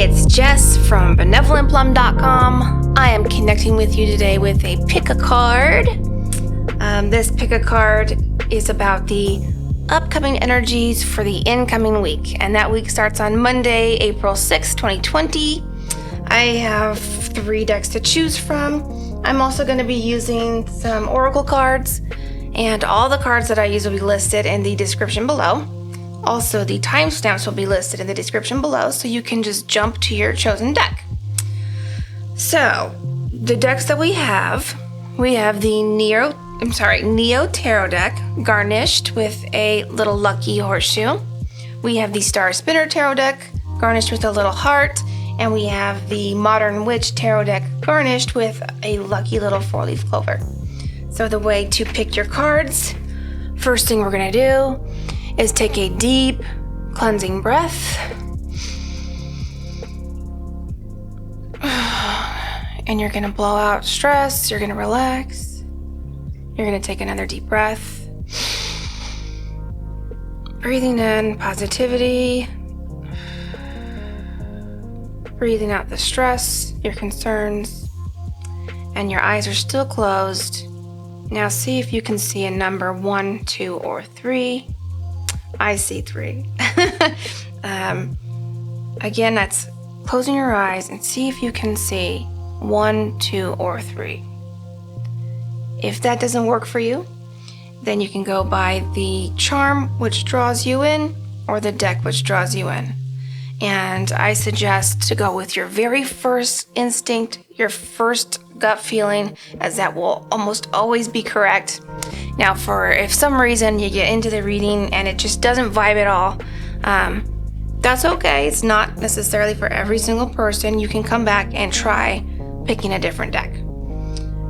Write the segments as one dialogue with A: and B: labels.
A: it's Jess from benevolentplum.com. I am connecting with you today with a pick a card. This pick a card is about the upcoming energies for the incoming week, and that week starts on Monday, April 6th, 2020. I have 3 decks to choose from. I'm also going to be using some oracle cards, and all the cards that I use will be listed in the description below. Also, the timestamps will be listed in the description below, so you can just jump to your chosen deck. So, the decks that we have the Neo Tarot deck, garnished with a little lucky horseshoe. We have the Star Spinner Tarot deck, garnished with a little heart. And we have the Modern Witch Tarot deck, garnished with a lucky little 4-leaf clover. So the way to pick your cards, first thing we're going to do is take a deep cleansing breath. And you're going to blow out stress. You're going to relax. You're going to take another deep breath. Breathing in positivity. Breathing out the stress, your concerns, and your eyes are still closed. Now see if you can see a number 1, 2, or 3. I see 3. Again, that's closing your eyes and see if you can see 1, 2, or 3. If that doesn't work for you, then you can go by the charm which draws you in or the deck which draws you in. And I suggest to go with your very first instinct, your first gut feeling, as that will almost always be correct. Now, if some reason you get into the reading and it just doesn't vibe at all, that's okay. It's not necessarily for every single person. You can come back and try picking a different deck.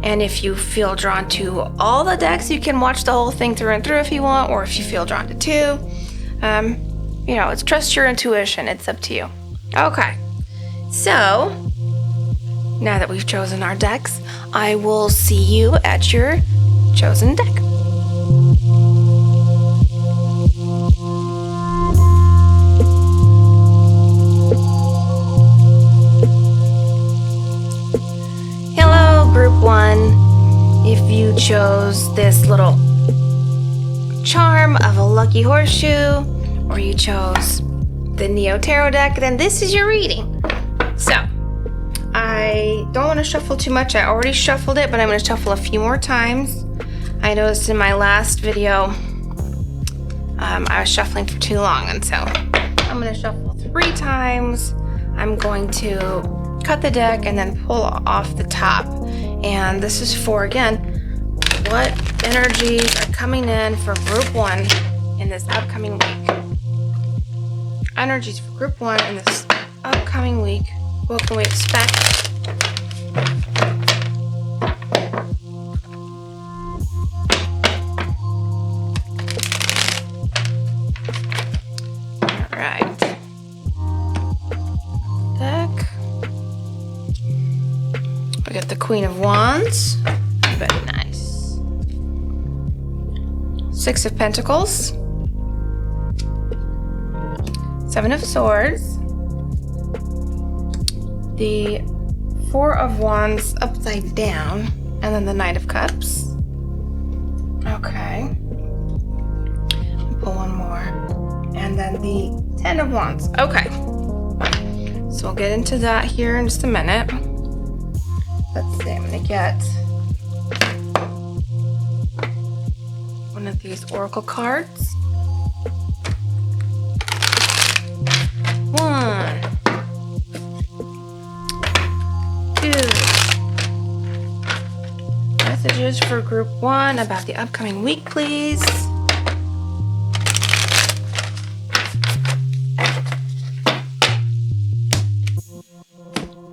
A: And if you feel drawn to all the decks, you can watch the whole thing through and through if you want, or if you feel drawn to 2. It's trust your intuition. It's up to you. Okay. So, now that we've chosen our decks, I will see you at your chosen deck. Hello, Group 1. If you chose this little charm of a lucky horseshoe, or you chose the Neo Tarot deck, then this is your reading. So, I don't want to shuffle too much. I already shuffled it, but I'm going to shuffle a few more times. I noticed in my last video, I was shuffling for too long, and so I'm going to shuffle 3 times. I'm going to cut the deck and then pull off the top. And this is for, again, what energies are coming in for Group 1 in this upcoming week. Energies for Group 1 in this upcoming week. What can we expect? Alright. Deck. We got the Queen of Wands. Very nice. 6 of Pentacles. 7 of Swords, the 4 of Wands upside down, and then the Knight of Cups. Okay. Pull one more. And then the 10 of Wands. Okay. So we'll get into that here in just a minute. Let's see, I'm going to get one of these oracle cards. 1, 2. Messages for Group 1 about the upcoming week, please.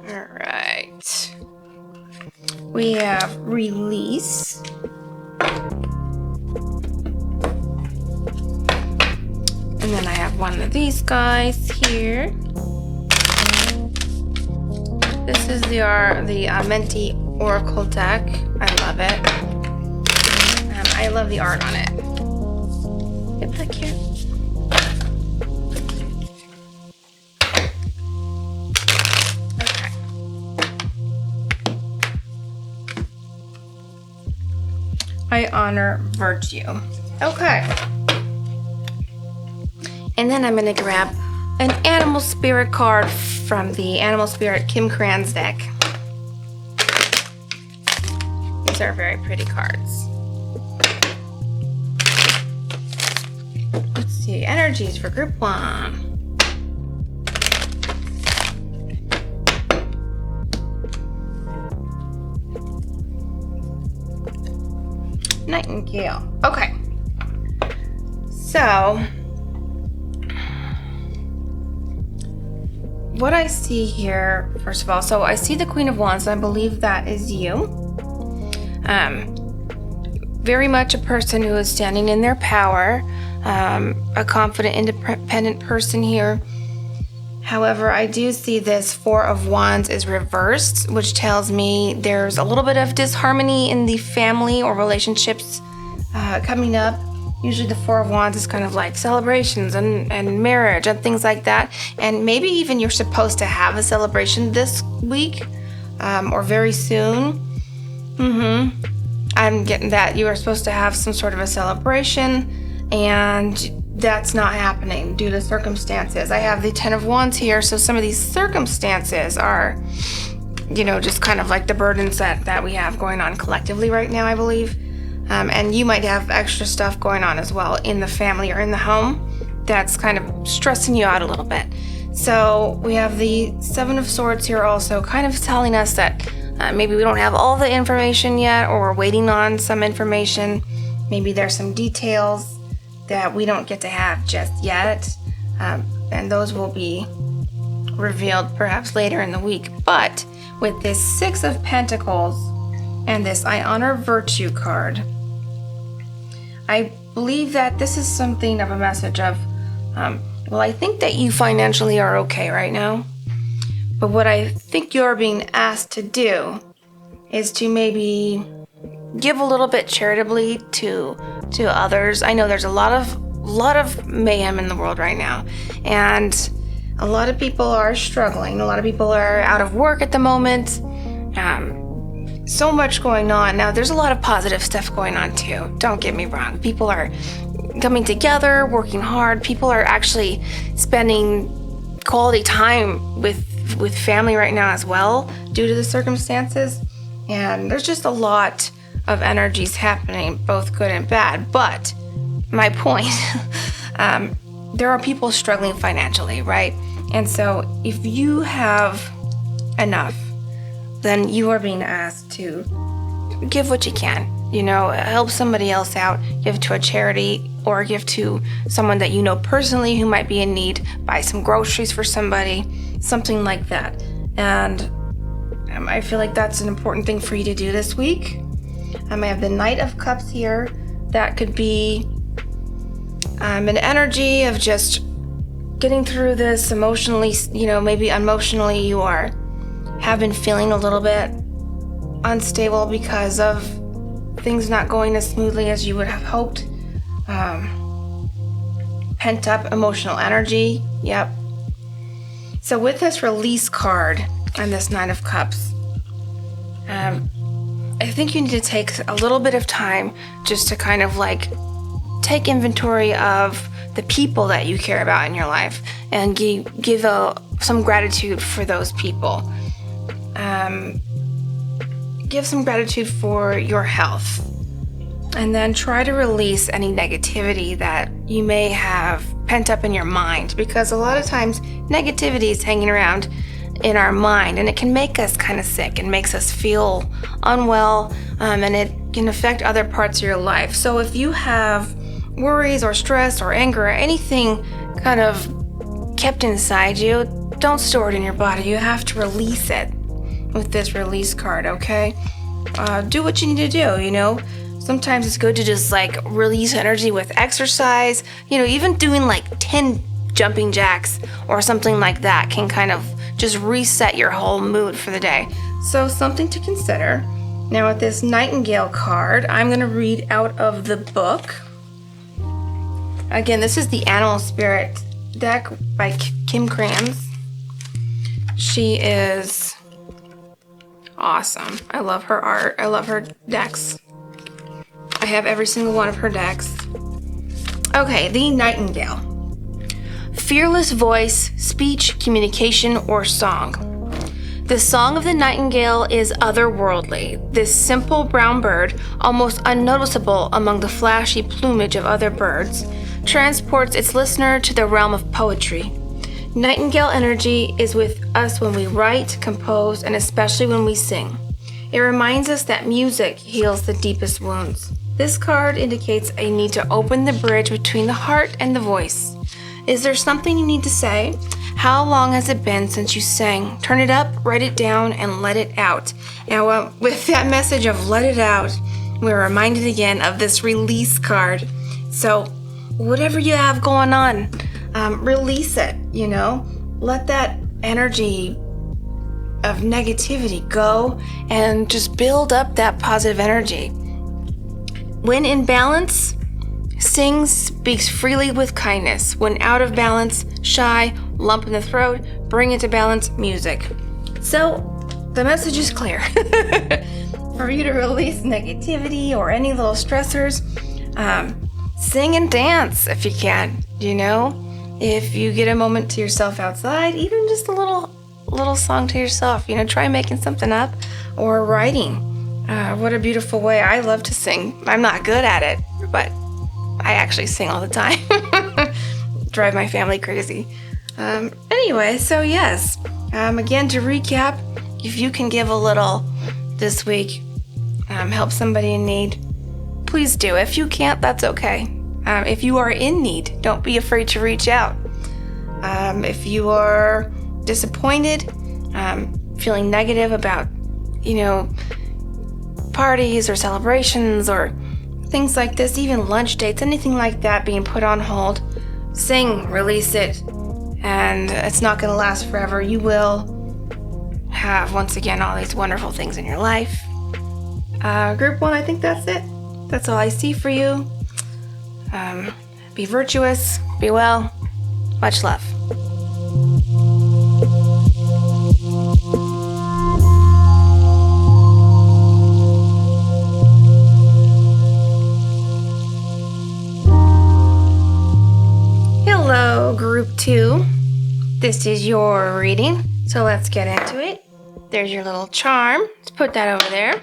A: Alright. We have Release. And then I have one of these guys here. This is the Amenti Oracle deck. I love it. I love the art on it. Get back here. I honor virtue. Okay. And then I'm going to grab an animal spirit card from the Animal Spirit Kim Krans deck. These are very pretty cards. Let's see, energies for group 1. Nightingale. Okay. So, what I see here, first of all, so I see the Queen of Wands. I believe that is you. Very much a person who is standing in their power, a confident, independent person here. However, I do see this Four of Wands is reversed, which tells me there's a little bit of disharmony in the family or relationships coming up. Usually the Four of Wands is kind of like celebrations and marriage and things like that. And maybe even you're supposed to have a celebration this week or very soon. I'm getting that you are supposed to have some sort of a celebration, and that's not happening due to circumstances. I have the Ten of Wands here, so some of these circumstances are, you know, just kind of like the burdens that we have going on collectively right now, I believe. And you might have extra stuff going on as well in the family or in the home that's kind of stressing you out a little bit. So we have the Seven of Swords here also, kind of telling us that maybe we don't have all the information yet, or we're waiting on some information. Maybe there's some details that we don't get to have just yet, and those will be revealed perhaps later in the week. But with this Six of Pentacles and this I honor virtue card, I believe that this is something of a message of, well, I think that you financially are okay right now, but what I think you're being asked to do is to maybe give a little bit charitably to others. I know there's a lot of mayhem in the world right now, and a lot of people are struggling. A lot of people are out of work at the moment. So much going on. Now, there's a lot of positive stuff going on too. Don't get me wrong. People are coming together, working hard. People are actually spending quality time with family right now as well due to the circumstances. And there's just a lot of energies happening, both good and bad. But my point, there are people struggling financially, right? And so if you have enough, then you are being asked to give what you can, you know, help somebody else out, give to a charity, or give to someone that you know personally who might be in need, buy some groceries for somebody, something like that. And I feel like that's an important thing for you to do this week. I have the Knight of Cups here. That could be an energy of just getting through this emotionally, you know, maybe emotionally you have been feeling a little bit unstable because of things not going as smoothly as you would have hoped. Pent up emotional energy. Yep. So with this release card and this Nine of Cups, I think you need to take a little bit of time just to kind of like take inventory of the people that you care about in your life and give some gratitude for those people. Give some gratitude for your health, and then try to release any negativity that you may have pent up in your mind, because a lot of times negativity is hanging around in our mind, and it can make us kind of sick and makes us feel unwell, and it can affect other parts of your life. So if you have worries or stress or anger or anything kind of kept inside you, don't store it in your body. You have to release it with this release card, okay? Do what you need to do, you know? Sometimes it's good to just like release energy with exercise. You know, even doing like 10 jumping jacks or something like that can kind of just reset your whole mood for the day. So something to consider. Now with this Nightingale card, I'm going to read out of the book. Again, this is the Animal Spirit deck by Kim Krans. She is awesome. I love her art. I love her decks. I have every single one of her decks. Okay, the Nightingale. Fearless voice, speech, communication, or song. The song of the nightingale is otherworldly. This simple brown bird, almost unnoticeable among the flashy plumage of other birds, transports its listener to the realm of poetry. Nightingale energy is with us when we write, compose, and especially when we sing. It reminds us that music heals the deepest wounds. This card indicates a need to open the bridge between the heart and the voice. Is there something you need to say? How long has it been since you sang? Turn it up, write it down, and let it out. Now, with that message of let it out, we're reminded again of this release card. So, whatever you have going on, release it, Let that energy of negativity go and just build up that positive energy. When in balance, sing, speaks freely with kindness. When out of balance, shy, lump in the throat, bring into balance, music. So, the message is clear. For you to release negativity or any little stressors, sing and dance if you can, If you get a moment to yourself outside, even just a little song to yourself, try making something up or writing. What a beautiful way. I love to sing. I'm not good at it, but I actually sing all the time. Drive my family crazy. Anyway, so yes. Again, to recap, if you can give a little this week, help somebody in need, please do. If you can't, that's okay. If you are in need, don't be afraid to reach out. If you are disappointed, feeling negative about, parties or celebrations or things like this, even lunch dates, anything like that being put on hold, sing, release it, and it's not going to last forever. You will have, once again, all these wonderful things in your life. Group 1, I think that's it. That's all I see for you. Be virtuous, be well, much love. Hello, Group 2. This is your reading, so let's get into it. There's your little charm. Let's put that over there.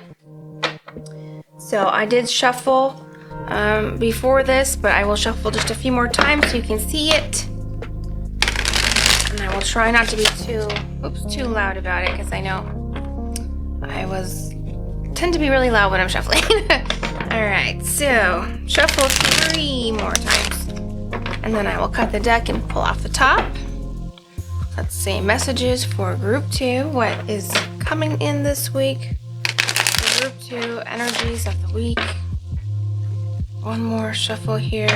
A: So I did shuffle before this, but I will shuffle just a few more times so you can see it. And I will try not to be too loud about it, because I know I tend to be really loud when I'm shuffling. Alright, so shuffle 3 more times. And then I will cut the deck and pull off the top. Let's see, messages for Group 2. What is coming in this week? For Group 2, energies of the week. One more shuffle here.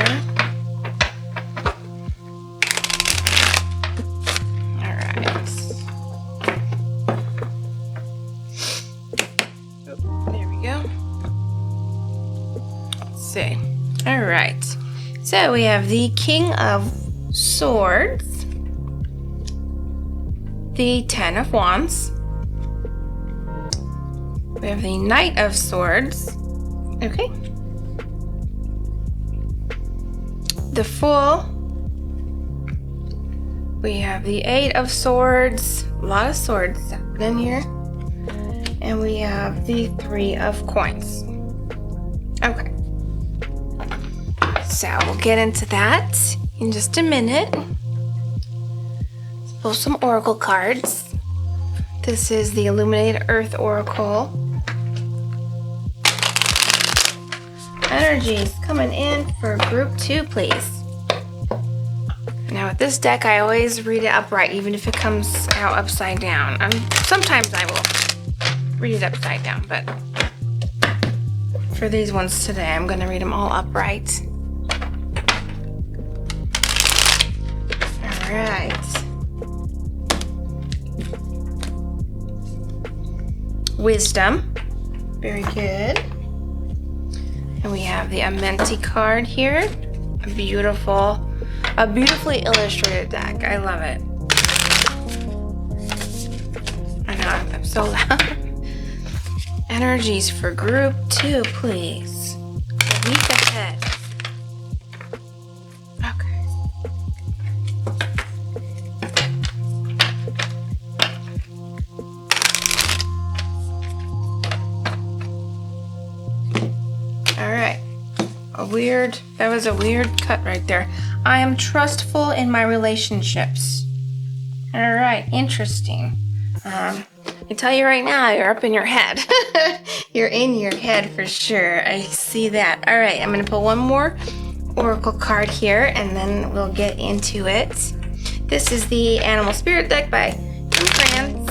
A: Alright. There we go. Let's see. Alright. So we have the King of Swords, the Ten of Wands, we have the Knight of Swords, okay, the Fool, we have the Eight of Swords, a lot of swords in here, and we have the Three of Coins. Okay. So we'll get into that in just a minute. Let's pull some oracle cards. This is the Illuminated Earth Oracle. Energies coming in for Group 2, please. Now with this deck, I always read it upright, even if it comes out upside down. Sometimes I will read it upside down, but for these ones today, I'm going to read them all upright. Alright. Wisdom. Very good. And we have the Amenti card here. A beautifully illustrated deck. I love it. I know, I'm so loud. Energies for Group 2, please. week ahead. Okay. All right. That was a weird cut right there. I am trustful in my relationships. All right, interesting. I tell you right now, you're up in your head. You're in your head for sure. I see that. All right, I'm going to pull one more oracle card here, and then we'll get into it. This is the Animal Spirit deck by Kim Krans.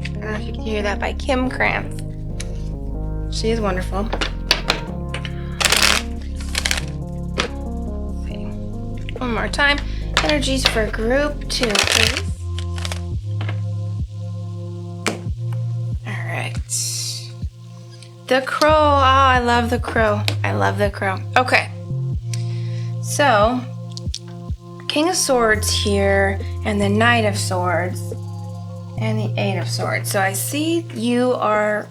A: I don't know if you can hear that, by Kim Krans. She is wonderful. Let's see. One more time. Energies for group 2, please. The crow. Oh, I love the crow. I love the crow. Okay. So, King of Swords here, and the Knight of Swords, and the Eight of Swords. So I see you are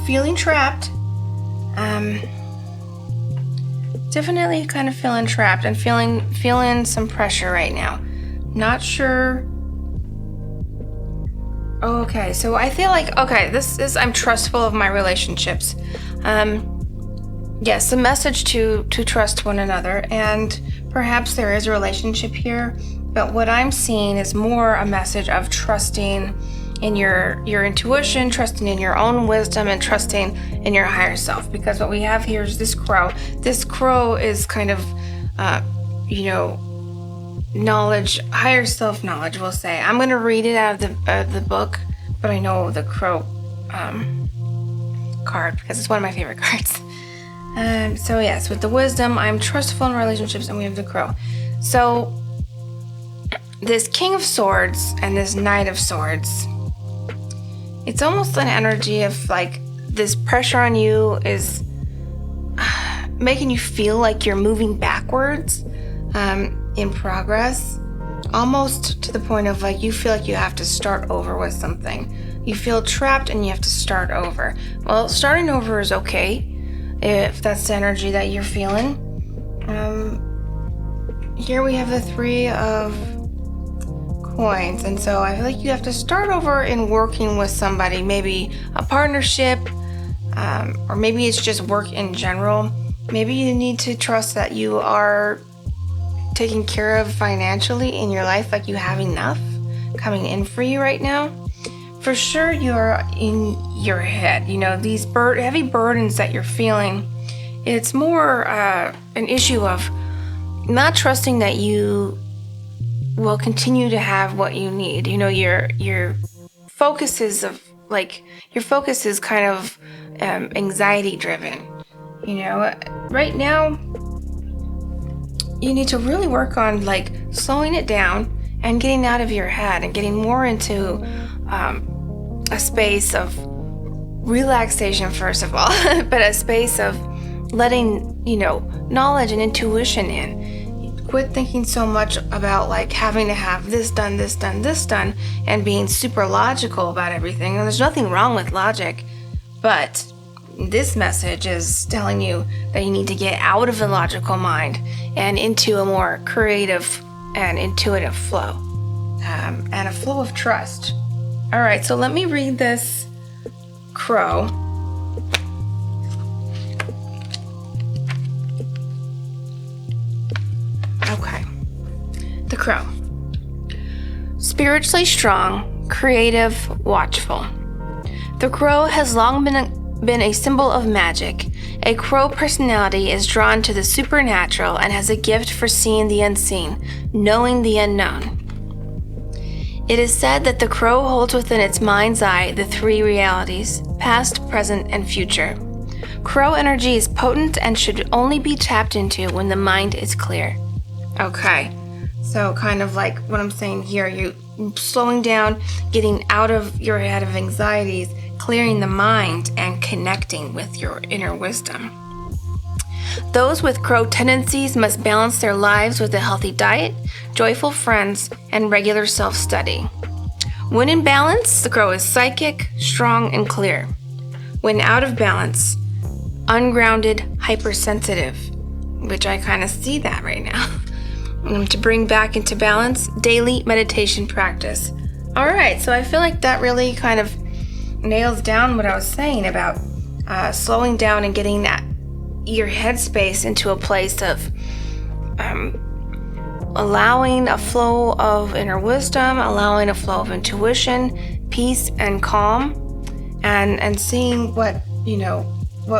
A: feeling trapped. Definitely kind of feeling trapped and feeling some pressure right now. Not sure. Okay, so I feel like, I'm trustful of my relationships. Yes, a message to trust one another, and perhaps there is a relationship here, but what I'm seeing is more a message of trusting in your intuition, trusting in your own wisdom, and trusting in your higher self, because what we have here is this crow. This crow is kind of, knowledge, higher self-knowledge, we'll say. I'm going to read it out of the book, but I know the crow card because it's one of my favorite cards. So yes, with the wisdom, I'm trustful in relationships, and we have the crow. So this King of Swords and this Knight of Swords, it's almost an energy of like this pressure on you is making you feel like you're moving backwards in progress, almost to the point of like you feel like you have to start over with something. You feel trapped and you have to start over. Well, starting over is okay if that's the energy that you're feeling. Here we have the Three of Coins, and so I feel like you have to start over in working with somebody, maybe a partnership, or maybe it's just work in general. Maybe you need to trust that you are taken care of financially in your life, like you have enough coming in for you right now. For sure, you're in your head. These heavy burdens that you're feeling, it's more an issue of not trusting that you will continue to have what you need. Your focus is kind of anxiety driven. Right now you need to really work on like slowing it down and getting out of your head and getting more into a space of relaxation, first of all, but a space of letting knowledge and intuition in. Quit thinking so much about like having to have this done, and being super logical about everything. And there's nothing wrong with logic, but this message is telling you that you need to get out of the logical mind and into a more creative and intuitive flow, and a flow of trust. All right, so let me read this crow. Okay. The crow. Spiritually strong, creative, watchful. The crow has long been a symbol of magic. A crow personality is drawn to the supernatural and has a gift for seeing the unseen, knowing the unknown. It is said that the crow holds within its mind's eye the three realities, past, present, and future. Crow energy is potent and should only be tapped into when the mind is clear. Okay, so kind of like what I'm saying here, you slowing down, getting out of your head of anxieties, clearing the mind, and connecting with your inner wisdom. Those with crow tendencies must balance their lives with a healthy diet, joyful friends, and regular self-study. When in balance, the crow is psychic, strong, and clear. When out of balance, ungrounded, hypersensitive, which I kind of see that right now. To bring back into balance, daily meditation practice. All right, so I feel like that really kind of nails down what I was saying about slowing down and getting your headspace into a place of allowing a flow of inner wisdom, allowing a flow of intuition, peace and calm, and seeing what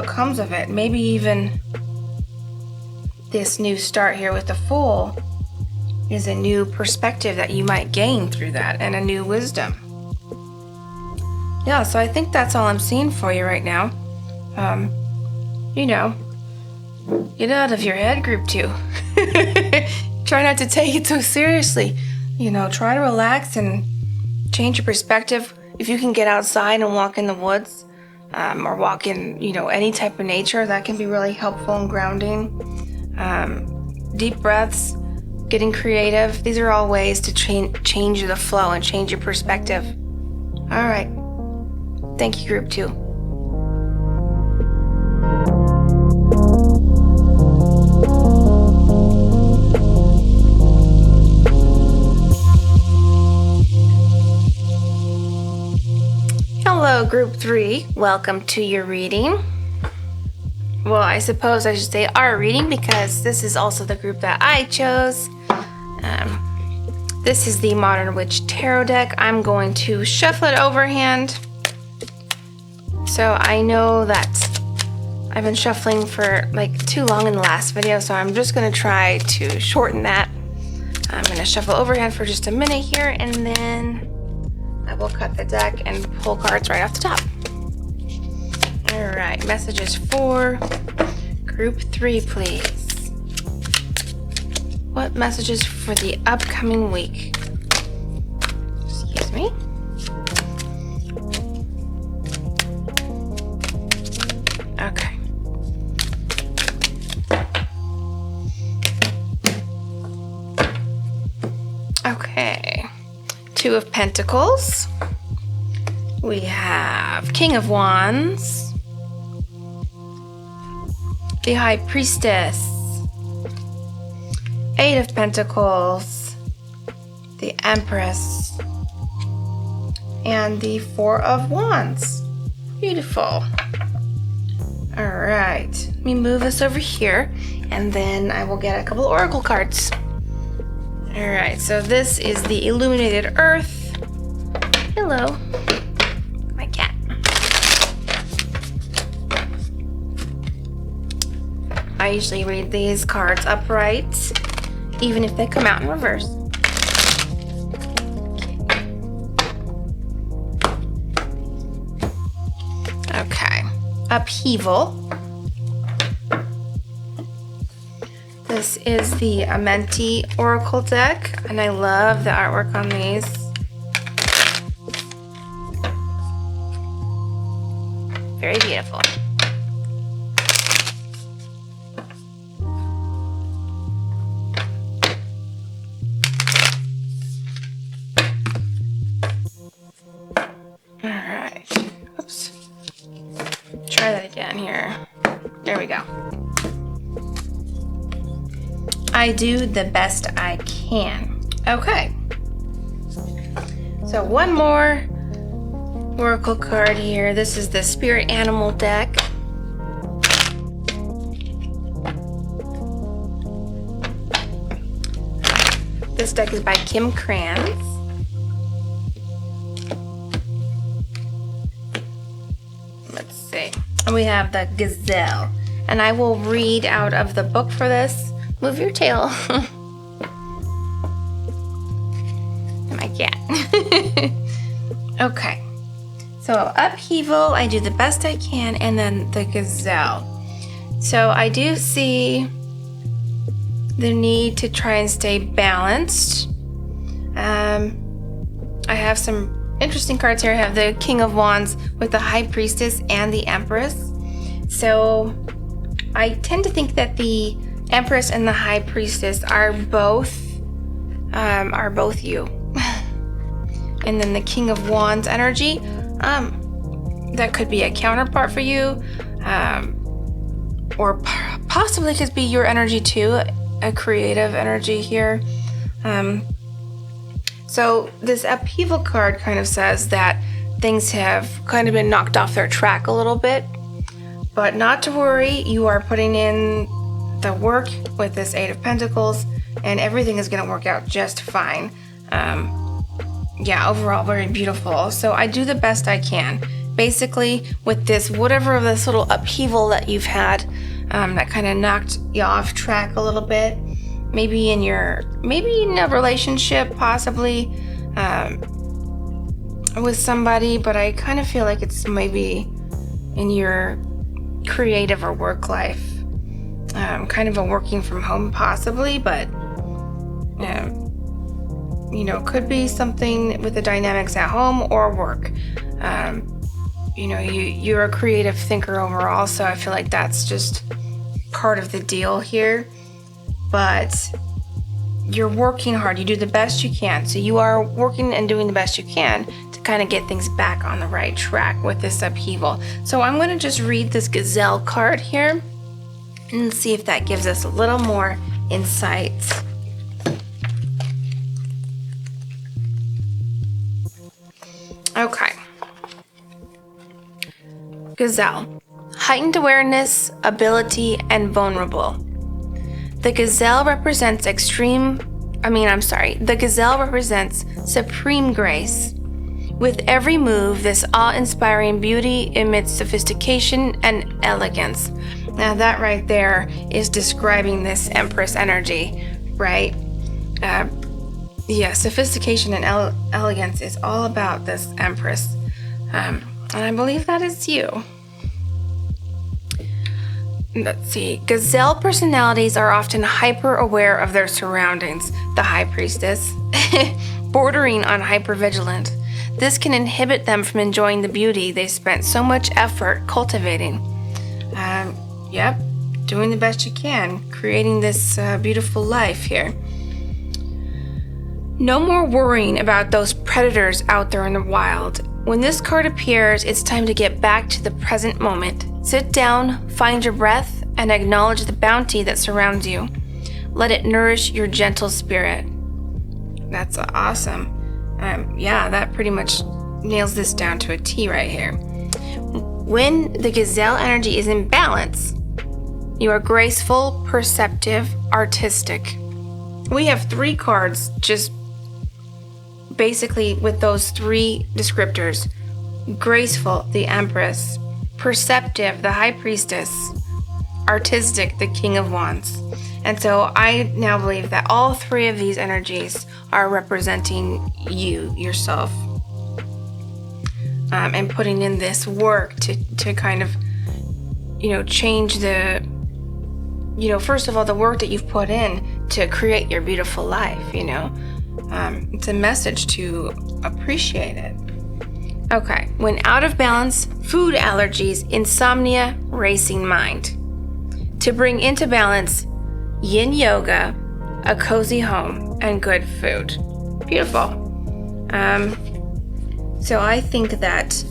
A: comes of it. Maybe even this new start here with the Fool is a new perspective that you might gain through that, and a new wisdom. Yeah, so I think that's all I'm seeing for you right now. Get out of your head, group 2. Try not to take it so seriously. Try to relax and change your perspective. If you can get outside and walk in the woods, or walk in, any type of nature, that can be really helpful and grounding. Deep breaths, getting creative. These are all ways to change the flow and change your perspective. All right. Thank you, group 2. Hello, group 3. Welcome to your reading. Well, I suppose I should say our reading, because this is also the group that I chose. This is the Modern Witch Tarot deck. I'm going to shuffle it overhand. So I know that I've been shuffling for too long in the last video, so I'm just going to try to shorten that. I'm going to shuffle overhand for just a minute here, and then I will cut the deck and pull cards right off the top. All right, messages for group 3, please. What messages for the upcoming week? Excuse me. Okay. Okay. 2 of Pentacles. We have King of Wands. The High Priestess. 8 of Pentacles. The Empress. And the 4 of Wands. Beautiful. All right. Let me move this over here, and then I will get a couple oracle cards. All right. So this is the Illuminated Earth. Hello. My cat. I usually read these cards upright, even if they come out in reverse. Okay. Upheaval. This is the Amenti Oracle deck, and I love the artwork on these. Very beautiful. Try that again here. There we go. I do the best I can. Okay. So one more oracle card here. This is the Spirit Animal deck. This deck is by Krans. Let's see. And we have the Gazelle. And I will read out of the book for this. Move your tail. My cat. Okay. So upheaval, I do the best I can, and then the Gazelle. So I do see the need to try and stay balanced. I have some interesting cards here. I have the King of Wands with the High Priestess and the Empress. So I tend to think that the Empress and the High Priestess are both you. And then the King of Wands energy, that could be a counterpart for you. or possibly could be your energy too, a creative energy here. So this upheaval card kind of says that things have kind of been knocked off their track a little bit, but not to worry. You are putting in the work with this Eight of Pentacles, and everything is going to work out just fine. Yeah, overall very beautiful. So I do the best I can. Basically, with this, whatever of this little upheaval that you've had, that kind of knocked you off track a little bit, maybe in a relationship, possibly with somebody, but I kind of feel like it's maybe in your creative or work life, kind of a working from home possibly, but could be something with the dynamics at home or work. You're a creative thinker overall, so I feel like that's just part of the deal here. But you're working hard. You do the best you can. So you are working and doing the best you can to kind of get things back on the right track with this upheaval. So I'm going to just read this Gazelle card here and see if that gives us a little more insight. Okay. Gazelle. Heightened awareness, ability, and vulnerable. The Gazelle represents the Gazelle represents supreme grace. With every move, this awe-inspiring beauty emits sophistication and elegance. Now that right there is describing this Empress energy, right? Sophistication and elegance is all about this Empress. And I believe that is you. Let's see. Gazelle personalities are often hyper-aware of their surroundings, the High Priestess, bordering on hyper-vigilant. This can inhibit them from enjoying the beauty they spent so much effort cultivating. Doing the best you can, creating this beautiful life here. No more worrying about those predators out there in the wild. When this card appears, it's time to get back to the present moment. Sit down, find your breath, and acknowledge the bounty that surrounds you. Let it nourish your gentle spirit. That's awesome. That pretty much nails this down to a T right here. When the Gazelle energy is in balance, you are graceful, perceptive, artistic. We have 3 cards just basically with those 3 descriptors. Graceful, the Empress. Perceptive, the High Priestess. Artistic, the King of Wands. And so I now believe that all 3 of these energies are representing you, yourself. And putting in this work to kind of, change the, first of all, the work that you've put in to create your beautiful life, It's a message to appreciate it. Okay, when out of balance, food allergies, insomnia, racing mind. To bring into balance, yin yoga, a cozy home, and good food. Beautiful. So I think that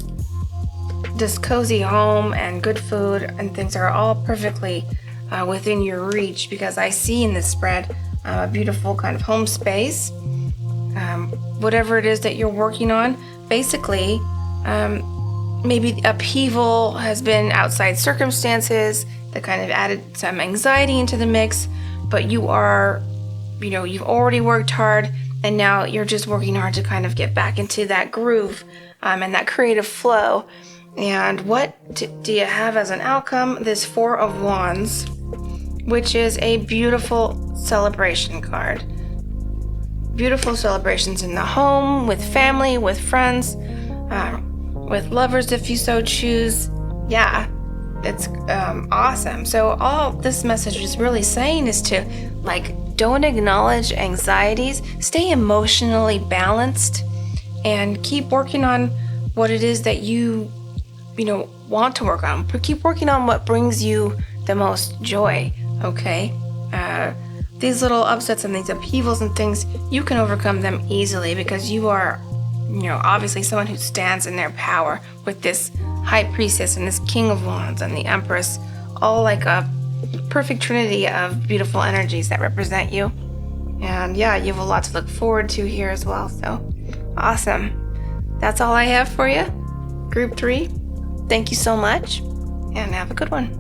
A: this cozy home and good food and things are all perfectly within your reach, because I see in this spread a beautiful kind of home space. Whatever it is that you're working on, basically, maybe the upheaval has been outside circumstances that kind of added some anxiety into the mix, but you are, you've already worked hard, and now you're just working hard to kind of get back into that groove and that creative flow. And what do you have as an outcome? This 4 of Wands, which is a beautiful celebration card. Beautiful celebrations in the home, with family, with friends, with lovers if you so choose. Yeah, it's awesome. So all this message is really saying is to, don't acknowledge anxieties, stay emotionally balanced, and keep working on what it is that you want to work on. But keep working on what brings you the most joy, okay? These little upsets and these upheavals and things, you can overcome them easily because you are, obviously someone who stands in their power with this High Priestess and this King of Wands and the Empress, all like a perfect trinity of beautiful energies that represent you. And yeah, you have a lot to look forward to here as well. So awesome. That's all I have for you. Group 3, thank you so much and have a good one.